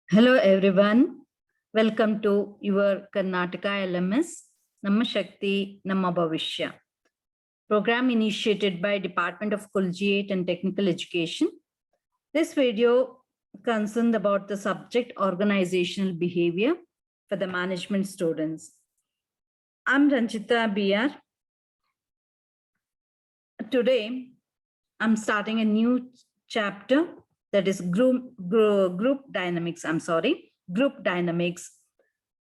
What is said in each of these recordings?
Hello everyone, welcome to your Karnataka LMS Namma Shakti Namma Bhavishya program initiated by Department of Collegiate and Technical Education. This video concerned about the subject organizational behavior for the management students. I'm Ranjita BR. Today, I'm starting a new chapter that is group dynamics. Group dynamics.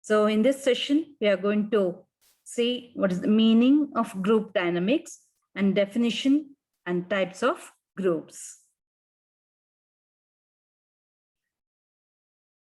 So in this session, we are going to see what is the meaning of group dynamics and definition and types of groups.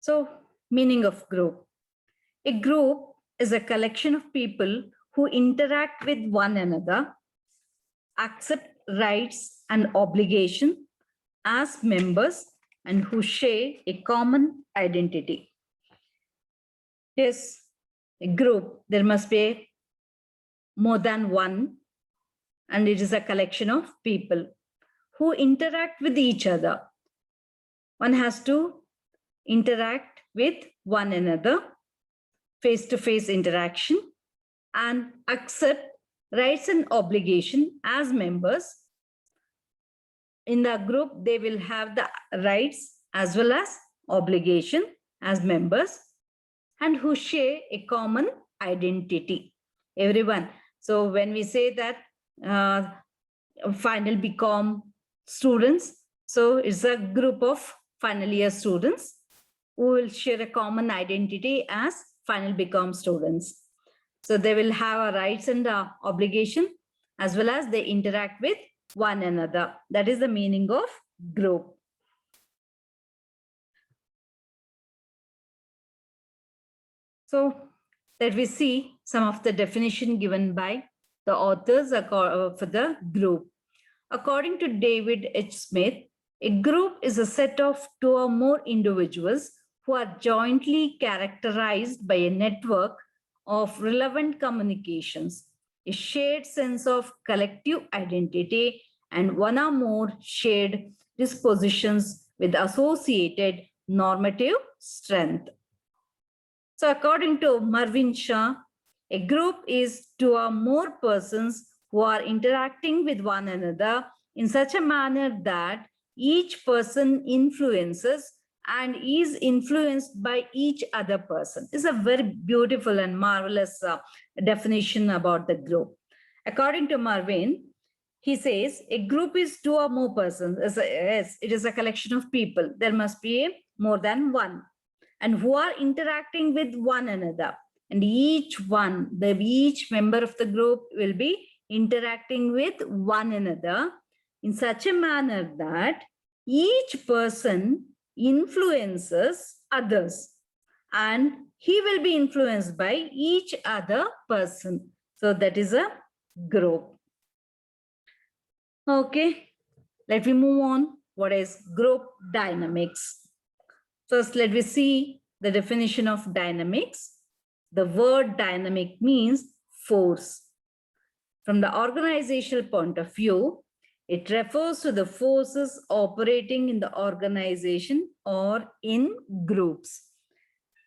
So meaning of group. A group is a collection of people who interact with one another, accept rights and obligations as members, and who share a common identity. Yes, a group, there must be more than one, and it is a collection of people who interact with each other. One has to interact with one another, face-to-face interaction, and accept rights and obligation as members. In the group, they will have the rights as well as obligation as members, and who share a common identity. Everyone. So when we say that final BCom students, so it's a group of final year students who will share a common identity as final BCom students. So they will have a rights and obligation as well as they interact with one another. That is the meaning of group. So let we see some of the definition given by the authors for the group. According to David H. Smith, a group is a set of two or more individuals who are jointly characterized by a network of relevant communications, a shared sense of collective identity, and one or more shared dispositions with associated normative strength. So according to Marvin Shaw, a group is two or more persons who are interacting with one another in such a manner that each person influences and is influenced by each other person. It's a very beautiful and marvelous definition about the group. According to Marvin, he says a group is two or more persons. Yes, it is a collection of people. There must be more than one, and who are interacting with one another. And each member of the group will be interacting with one another in such a manner that each person influences others and he will be influenced by each other person. So that is a group. Okay, let me move on. What is group dynamics? First, let me see the definition of dynamics. The word dynamic means force. From the organizational point of view, it refers to the forces operating in the organization or in groups.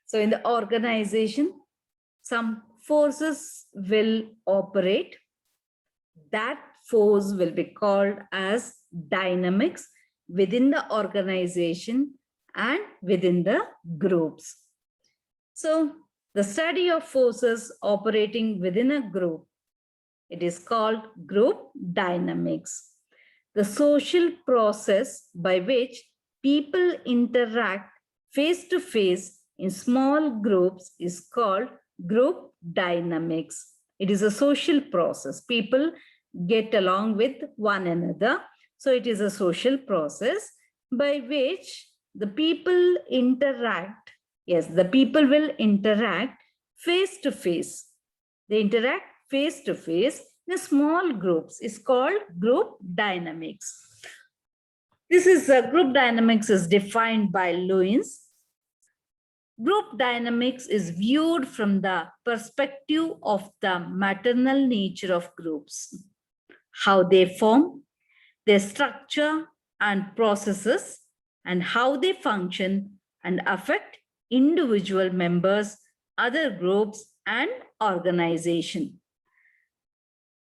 So in the organization, some forces will operate. That force will be called as dynamics within the organization and within the groups. So the study of forces operating within a group, it is called group dynamics. The social process by which people interact face to face in small groups is called group dynamics. It is a social process. People get along with one another. So it is a social process by which the people interact. Yes, the people will interact face to face. They interact face to face in small groups. It's called group dynamics. This is group dynamics is defined by Lewis. Group dynamics is viewed from the perspective of the maternal nature of groups, how they form, their structure and processes, and how they function and affect individual members, other groups, and organization.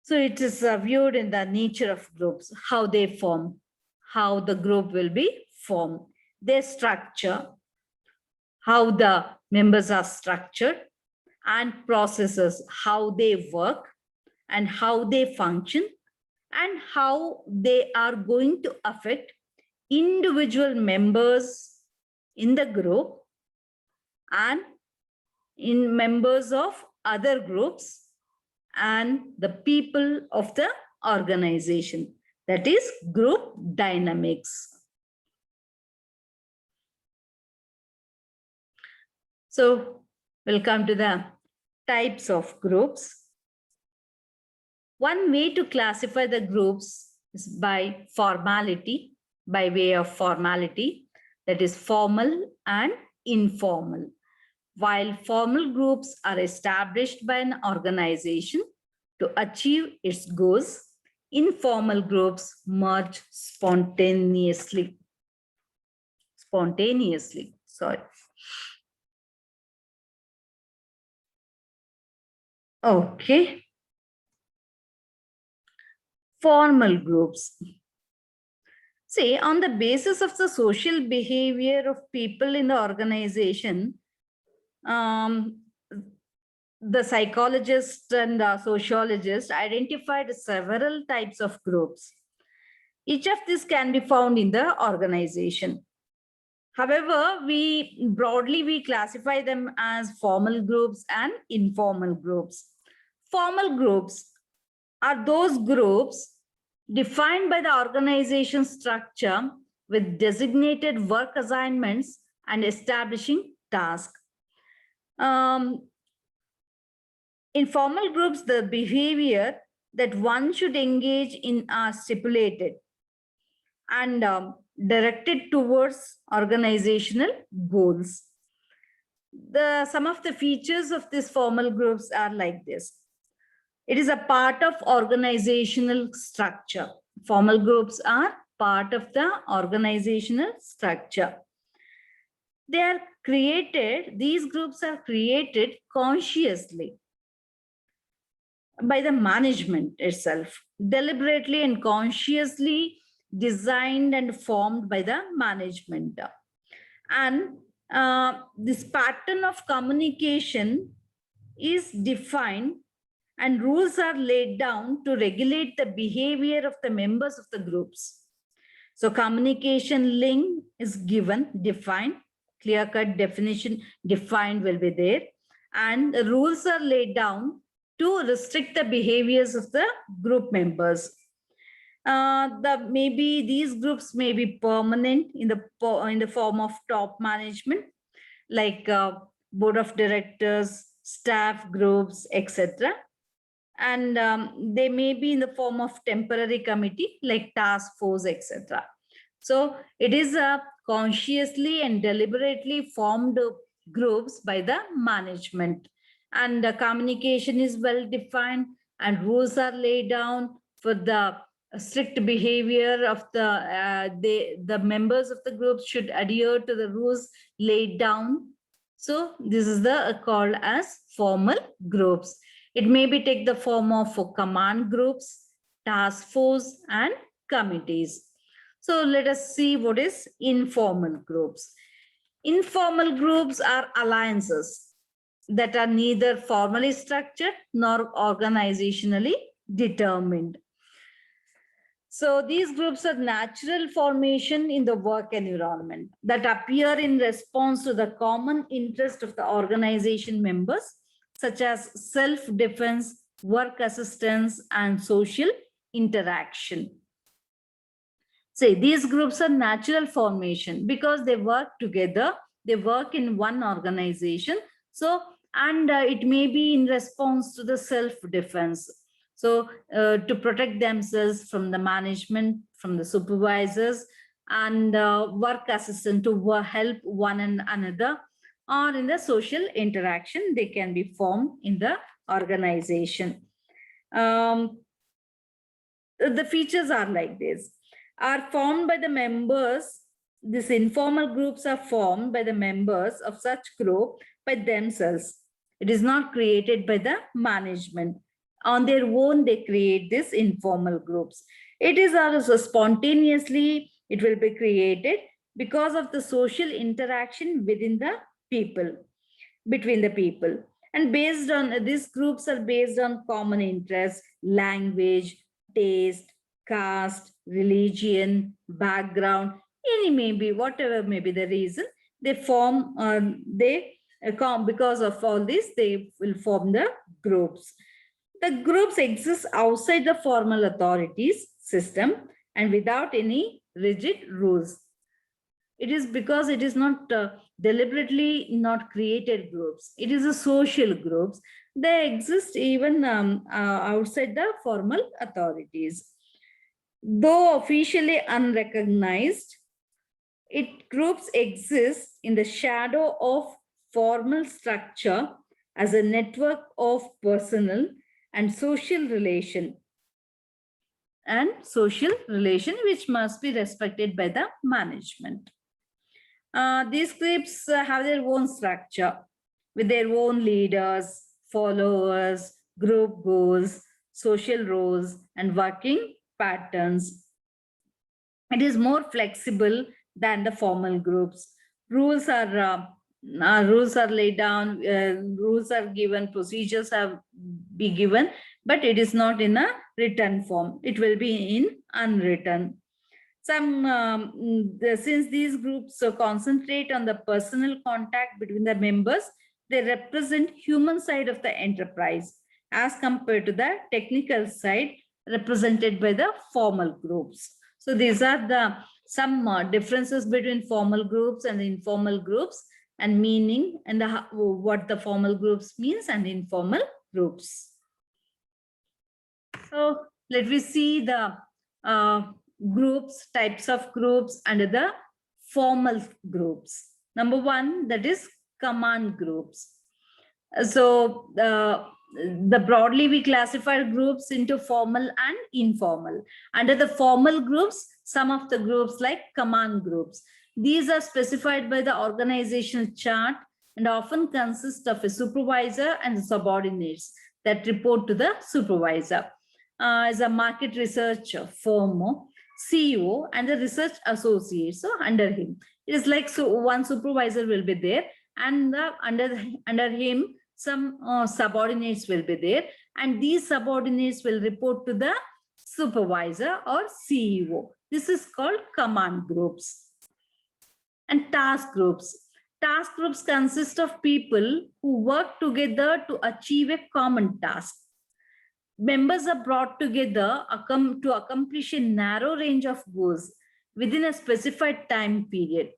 So it is viewed in the nature of groups, how they form, how the group will be formed, their structure, how the members are structured, and processes, how they work and how they function, and how they are going to affect individual members in the group and in members of other groups and the people of the organization. That is group dynamics. So we'll come to the types of groups. One way to classify the groups is by formality, by way of formality, that is formal and informal. While formal groups are established by an organization to achieve its goals, informal groups merge spontaneously. Okay. Formal groups. See, on the basis of the social behavior of people in the organization, the psychologists and sociologists identified several types of groups. Each of these can be found in the organization. However, we classify them as formal groups and informal groups. Formal groups are those groups defined by the organization structure with designated work assignments and establishing tasks. In formal groups, the behavior that one should engage in are stipulated and directed towards organizational goals. Some of the features of these formal groups are like this. It is a part of organizational structure. Formal groups are part of the organizational structure. These groups are created consciously by the management itself, deliberately and consciously designed and formed by the management. And this pattern of communication is defined and rules are laid down to regulate the behavior of the members of the groups. So communication link is given, defined, clear-cut definition defined will be there. And the rules are laid down to restrict the behaviors of the group members. Maybe these groups may be permanent in the form of top management, like board of directors, staff groups, etc. And they may be in the form of temporary committee, like task force, etc. So it is a consciously and deliberately formed groups by the management. And the communication is well defined and rules are laid down for the strict behavior of the members of the group should adhere to the rules laid down. So this is called as formal groups. It may be take the form of command groups, task force, and committees. So let us see what is informal groups. Informal groups are alliances that are neither formally structured nor organizationally determined. So these groups are natural formation in the work environment that appear in response to the common interest of the organization members, such as self-defense, work assistance, and social interaction. Say these groups are natural formation because they work together, they work in one organization. So, and it may be in response to the self-defense. So to protect themselves from the management, from the supervisors, and work assistant to help one another, or in the social interaction, they can be formed in the organization. The features are like this, are formed by the members these informal groups are formed by the members of such group by themselves. It is not created by the management. On their own, they create these informal groups. It is also spontaneously, it will be created because of the social interaction within the people, between the people. And based on these groups are based on common interests, language, taste, caste, religion, background, any maybe whatever may be the reason, they form because of all this they will form the groups. The groups exist outside the formal authorities system and without any rigid rules. It is because it is not deliberately not created groups. It is a social groups. They exist even outside the formal authorities. Though officially unrecognized, groups exist in the shadow of formal structure as a network of personal and social relation which must be respected by the management. These groups have their own structure with their own leaders, followers, group goals, social roles, and working patterns. It is more flexible than the formal groups. Rules are laid down, rules are given, procedures have be given, but it is not in a written form. It will be in unwritten. Since these groups concentrate on the personal contact between the members, they represent human side of the enterprise as compared to the technical side represented by the formal groups. So these are some differences between formal groups and the informal groups, and meaning and what the formal groups means and informal groups. So let me see the types of groups under the formal groups. Number one, that is command groups. So the broadly we classify groups into formal and informal. Under the formal groups, some of the groups like command groups. These are specified by the organizational chart and often consist of a supervisor and subordinates that report to the supervisor. As a market research firm, CEO and the research associates, so under him. It is like one supervisor will be there, and under him some subordinates will be there, and these subordinates will report to the supervisor or CEO. This is called command groups. And task groups. Task groups consist of people who work together to achieve a common task. Members are brought together to accomplish a narrow range of goals within a specified time period.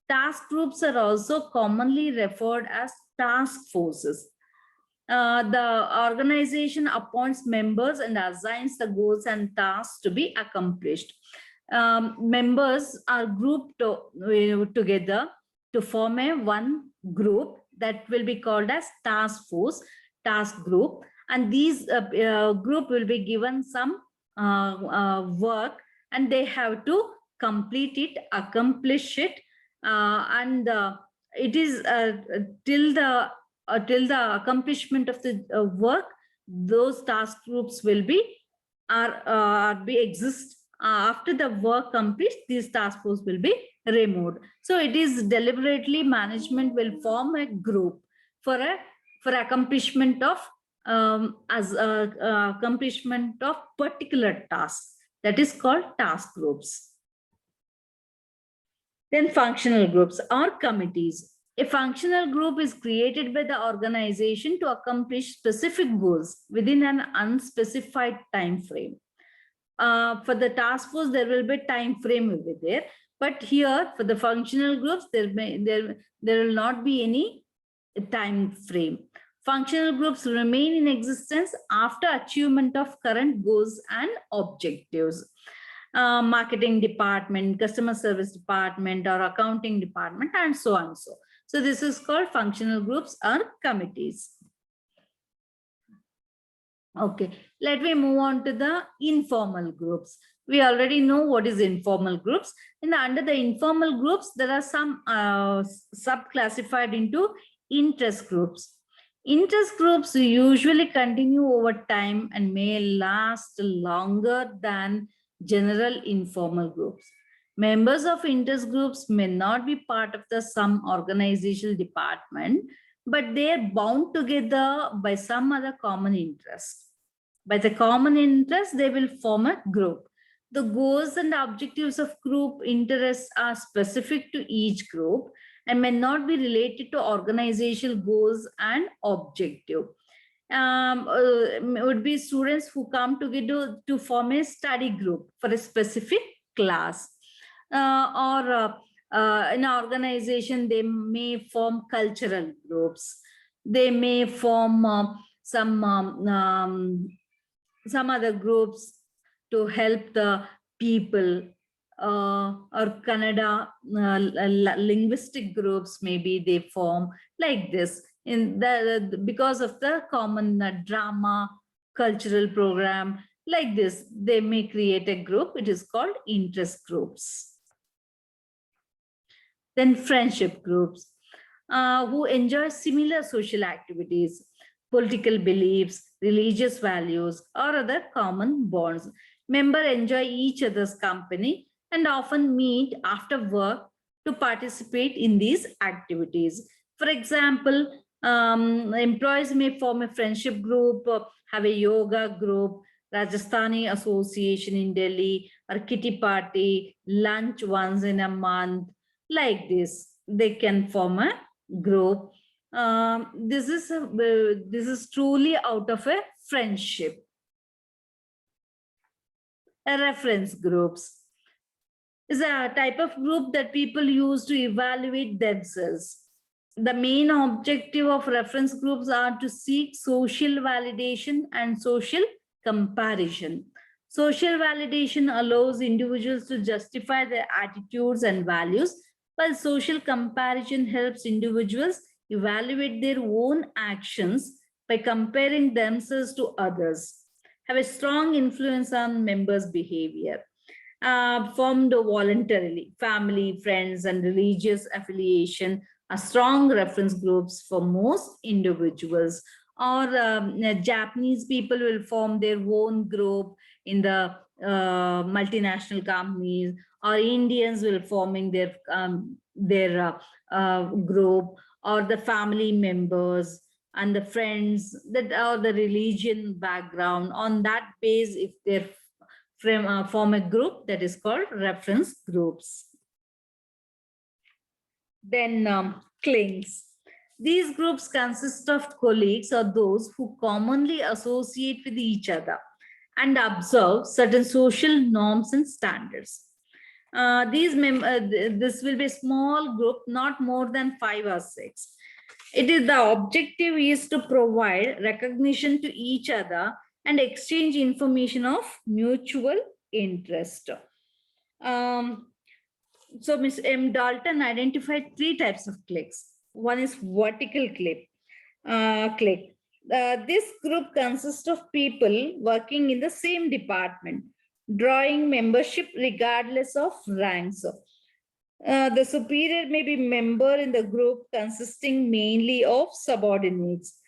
Task groups are also commonly referred as task forces. The organization appoints members and assigns the goals and tasks to be accomplished. Members are grouped together to form one group that will be called as task force, task group. And these group will be given some work, and they have to complete it, accomplish it, and it is till the accomplishment of the work, those task groups will be exist. After the work completes, these task force will be removed. So it is deliberately management will form a group for accomplishment of accomplishment of particular tasks. That is called task groups. Then functional groups or committees. A functional group is created by the organization to accomplish specific goals within an unspecified time frame. For the task force, there will be time frame will be there, but here for the functional groups, there will not be any time frame. Functional groups remain in existence after achievement of current goals and objectives. Marketing department, customer service department, or accounting department, and so on. So this is called functional groups or committees. Okay, let me move on to the informal groups. We already know what is informal groups. And under the informal groups, there are some sub-classified into interest groups. Interest groups usually continue over time and may last longer than general informal groups. Members of interest groups may not be part of some organizational department, but they are bound together by some other common interest. By the common interest, they will form a group. The goals and objectives of group interests are specific to each group and may not be related to organizational goals and objective. Would be students who come together to form a study group for a specific class, or in an organization they may form cultural groups. They may form some other groups to help the people, or Kannada linguistic groups, maybe they form like this in because of the common drama cultural program. Like this, they may create a group. It is called interest groups. Then friendship groups, who enjoy similar social activities, political beliefs, religious values, or other common bonds. Members enjoy each other's company and often meet after work to participate in these activities. For example, employees may form a friendship group, have a yoga group, Rajasthani Association in Delhi, or kitty party, lunch once in a month. Like this, they can form a group. This is truly out of a friendship. A reference groups is a type of group that people use to evaluate themselves. The main objective of reference groups are to seek social validation and social comparison. Social validation allows individuals to justify their attitudes and values, while social comparison helps individuals evaluate their own actions by comparing themselves to others, have a strong influence on members' behavior. Formed voluntarily, family, friends, and religious affiliation are strong reference groups for most individuals. Or Japanese people will form their own group in the multinational companies, or Indians will forming their group, or the family members and the friends that are the religion background. On that base, if they're form a group, that is called reference groups. Then cliques. These groups consist of colleagues or those who commonly associate with each other and observe certain social norms and standards. This will be a small group, not more than 5 or 6. It is the objective is to provide recognition to each other and exchange information of mutual interest. So Ms. M. Dalton identified 3 types of cliques. One is vertical clique. This group consists of people working in the same department, drawing membership regardless of ranks. The superior may be member in the group consisting mainly of subordinates.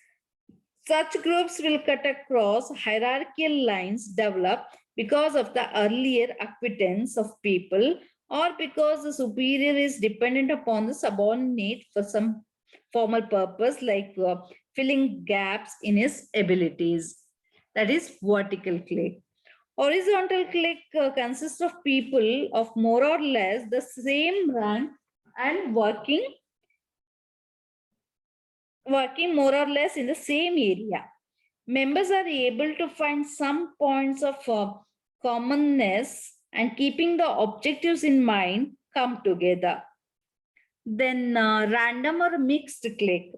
Such groups will cut across hierarchical lines developed because of the earlier acquaintance of people, or because the superior is dependent upon the subordinate for some formal purpose, like filling gaps in his abilities. That is vertical clique. Horizontal clique consists of people of more or less the same rank and working more or less in the same area. Members are able to find some points of commonness and, keeping the objectives in mind, come together. Then random or mixed clique.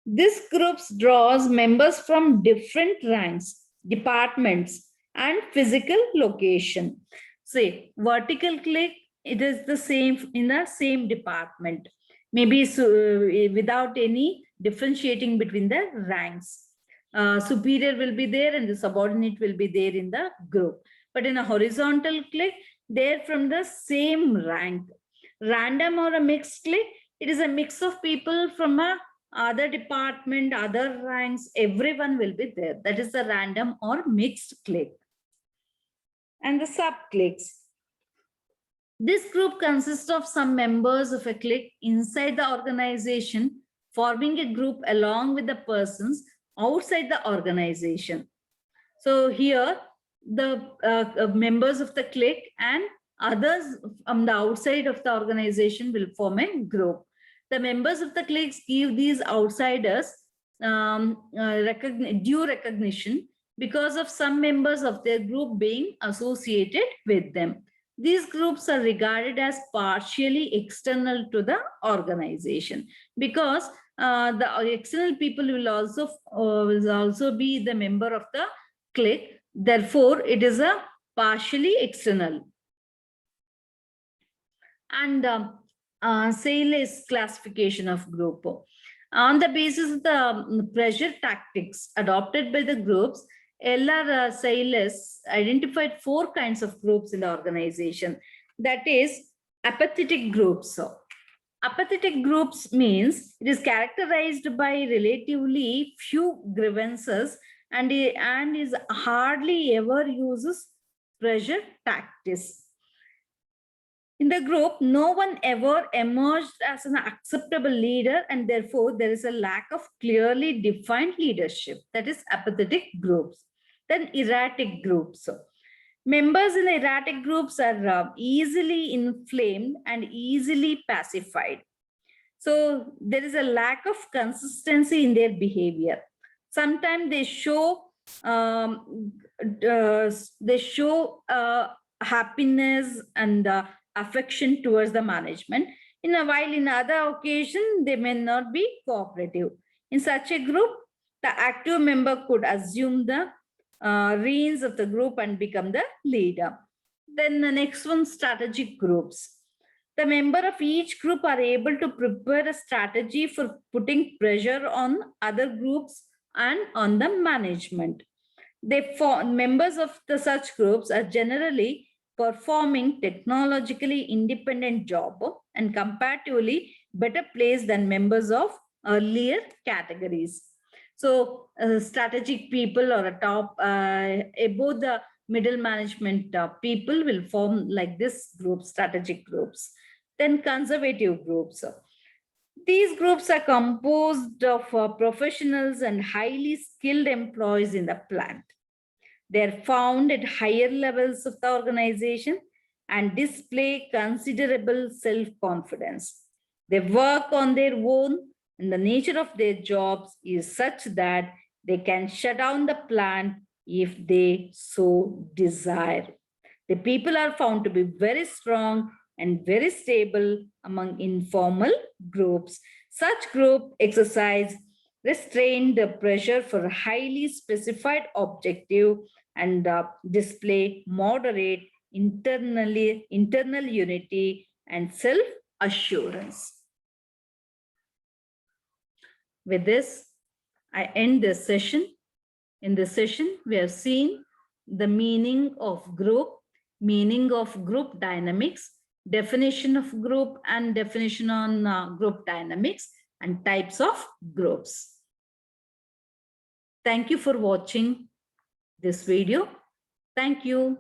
This group draws members from different ranks, departments, and physical location. Say, vertical clique, it is the same in the same department, maybe without any differentiating between the ranks. Superior will be there and the subordinate will be there in the group. But in a horizontal clique, they're from the same rank. Random or a mixed clique, it is a mix of people from a other department, other ranks, everyone will be there. That is the random or mixed clique. And the sub-cliques. This group consists of some members of a clique inside the organization, forming a group along with the persons outside the organization. So here, the members of the clique and others from the outside of the organization will form a group. The members of the cliques give these outsiders due recognition because of some members of their group being associated with them. These groups are regarded as partially external to the organization because the external people will also be the member of the clique. Therefore, it is a partially external. And Sayle's classification of group. On the basis of the pressure tactics adopted by the groups, L.R. Sayles identified 4 kinds of groups in the organization. That is apathetic groups. So, apathetic groups means it is characterized by relatively few grievances and is hardly ever uses pressure tactics. In the group, no one ever emerged as an acceptable leader, and therefore there is a lack of clearly defined leadership. That is apathetic groups. Then erratic groups. Members in erratic groups are easily inflamed and easily pacified. So there is a lack of consistency in their behavior. Sometimes they show happiness and affection towards the management. While in other occasions, they may not be cooperative. In such a group, the active member could assume the reins of the group and become the leader. Then the next one, strategic groups. The member of each group are able to prepare a strategy for putting pressure on other groups and on the management. Members of such groups are generally performing technologically independent job and comparatively better placed than members of earlier categories. So strategic people or a top above the middle management people will form like this group, strategic groups. Then conservative groups. These groups are composed of professionals and highly skilled employees in the plant. They're found at higher levels of the organization and display considerable self-confidence. They work on their own, and the nature of their jobs is such that they can shut down the plant if they so desire. The people are found to be very strong and very stable among informal groups. Such groups exercise restrained pressure for a highly specified objective and display moderate internal unity and self-assurance. With this, I end this session. In this session, we have seen the meaning of group dynamics, definition of group and definition on group dynamics, and types of groups. Thank you for watching this video. Thank you.